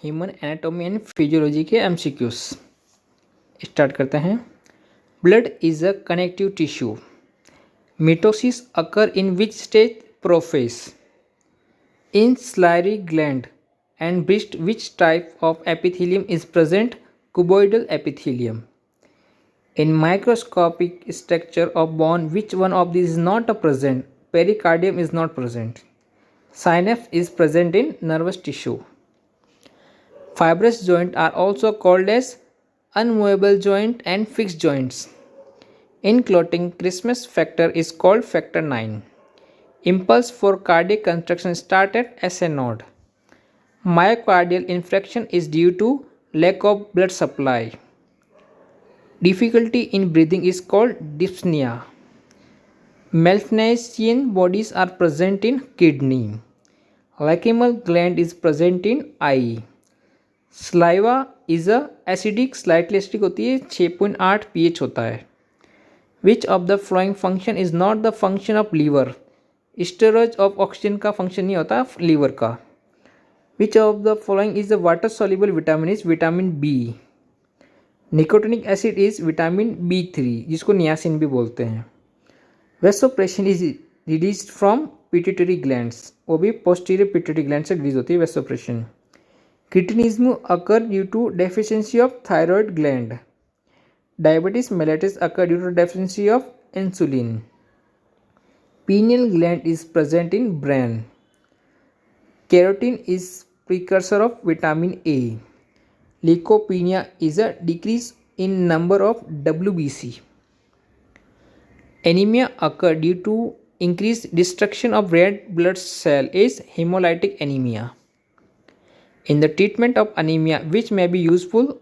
Human anatomy and physiology के MCQs start करते हैं। Blood is a connective tissue. Mitosis occur in which stage? Prophase. In salivary gland and breast, which type of epithelium is present? Cuboidal epithelium. In microscopic structure of bone, which one of these is not present? Pericardium is not present. Synapse is present in nervous tissue. Fibrous joints are also called as unmovable joint and fixed joints. In clotting, Christmas factor is called factor 9. Impulse for cardiac contraction start at SA node. Myocardial infarction is due to lack of blood supply. Difficulty in breathing is called dyspnea. Melphalan bodies are present in kidney. Lacrimal gland is present in eye. Saliva is a acidic, slightly acidic होती है, 6.8 pH होता है. Which of the following function is not the function of liver? Storage of oxygen का function नहीं होता liver का. Which of the following is the water soluble vitamin? is vitamin B. Nicotinic acid is vitamin B3 जिसको niacin भी बोलते हैं. Vasopressin is released from pituitary glands. वो भी posterior pituitary gland से रिलीज होती है vasopressin. Cretinism occur due to deficiency of thyroid gland. Diabetes mellitus occur due to deficiency of insulin. Pineal gland is present in brain. Keratin is precursor of vitamin A. Leukopenia is a decrease in number of WBC. Anemia occur due to increased destruction of red blood cell is hemolytic anemia. In the treatment of anemia, which may be useful?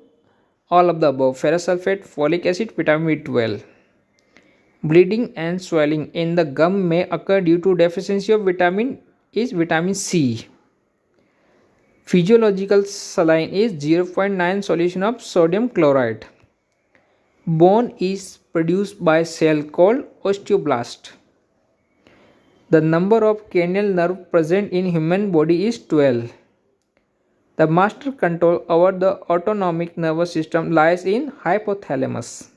All of the above: ferrous sulfate, folic acid, vitamin B12. Bleeding and swelling in the gum may occur due to deficiency of vitamin C. Physiological saline is 0.9 solution of sodium chloride. Bone is produced by cell called osteoblast. The number of cranial nerve present in human body is 12. The master control over the autonomic nervous system lies in hypothalamus.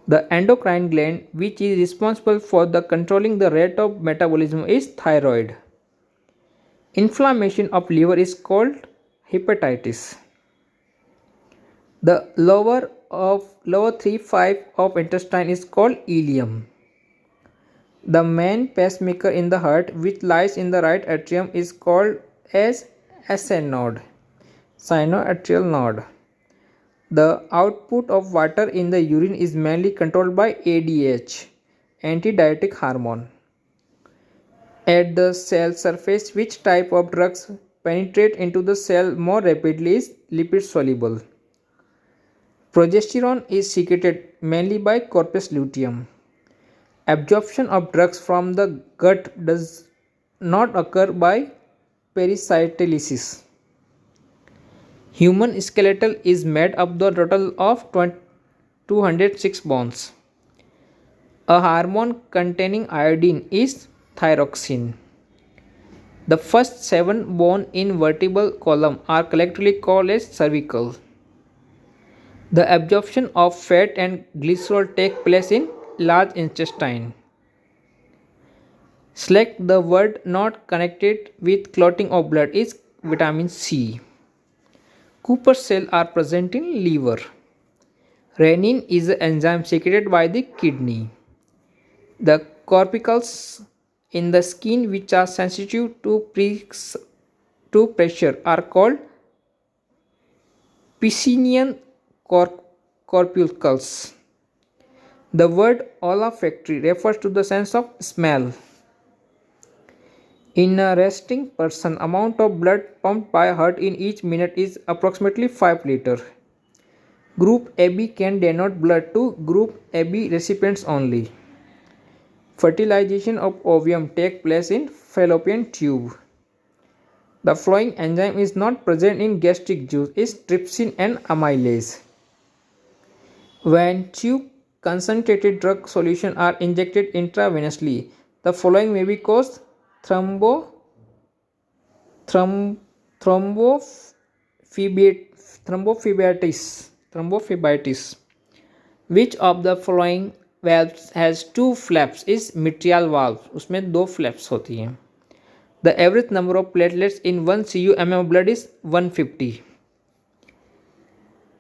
The endocrine gland which is responsible for the controlling the rate of metabolism is thyroid. Inflammation of liver is called hepatitis. The lower 3/5 of intestine is called ileum. The main pacemaker in the heart which lies in the right atrium is called as SA node, sinoatrial node. The output of water in the urine is mainly controlled by ADH, antidiuretic hormone. At the cell surface, which type of drugs penetrate into the cell more rapidly is lipid soluble. Progesterone is secreted mainly by corpus luteum. Absorption of drugs from the gut does not occur by pericytolysis. Human skeletal is made up the total of 206 bones. A hormone containing iodine is thyroxine. The first 7 bones in vertebral column are collectively called as cervical. The absorption of fat and glycerol take place in large intestine. Select the word not connected with clotting of blood is vitamin C. Cooper cells are present in liver. Renin is an enzyme secreted by the kidney. The corpuscles in the skin which are sensitive to pressure are called Pacinian corpuscles. The word olfactory refers to the sense of smell. In a resting person, amount of blood pumped by heart in each minute is approximately 5 liters. Group AB can donate blood to Group AB recipients only. Fertilization of ovum takes place in fallopian tube. The following enzyme is not present in gastric juice is trypsin and amylase. When 2 concentrated drug solutions are injected intravenously, the following may be caused: thrombophlebitis, thrombophlebitis. Which of the following valves has two flaps is mitral valve, उसमें दो flaps होती हैं. The average number of platelets in 1 cu/mm of blood is 150.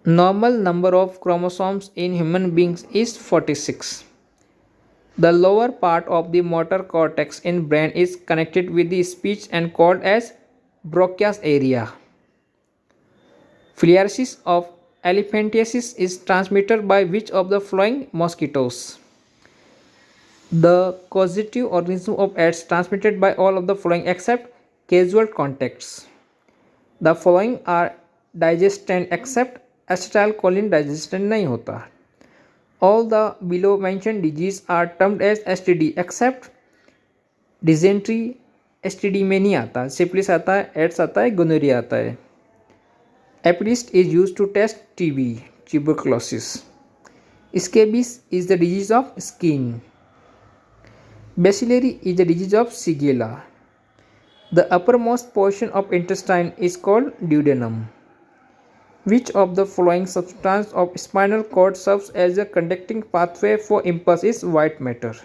Normal number of chromosomes in human beings is 46. The lower part of the motor cortex in brain is connected with the speech and called as Broca's area. Filariasis of elephantiasis is transmitted by which of the following mosquitoes? The causative organism of AIDS transmitted by all of the following except casual contacts. The following are digestant except acetylcholine digestant नहीं होता. All the below mentioned diseases are termed as STD except dysentery. STD में नहीं आता, syphilis आता है, ads आता है, gonorrhoea आता है. Epididymis is used to test TB, tuberculosis. Scabies is the disease of skin. Bacillary is the disease of Shigella. The uppermost portion of intestine is called duodenum. Which of the following substance of spinal cord serves as a conducting pathway for impulse is white matter?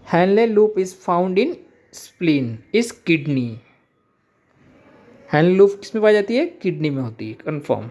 Henle loop is found in spleen is kidney. Hand loop किसमें पाई जाती है? Kidney में होती है. Confirm.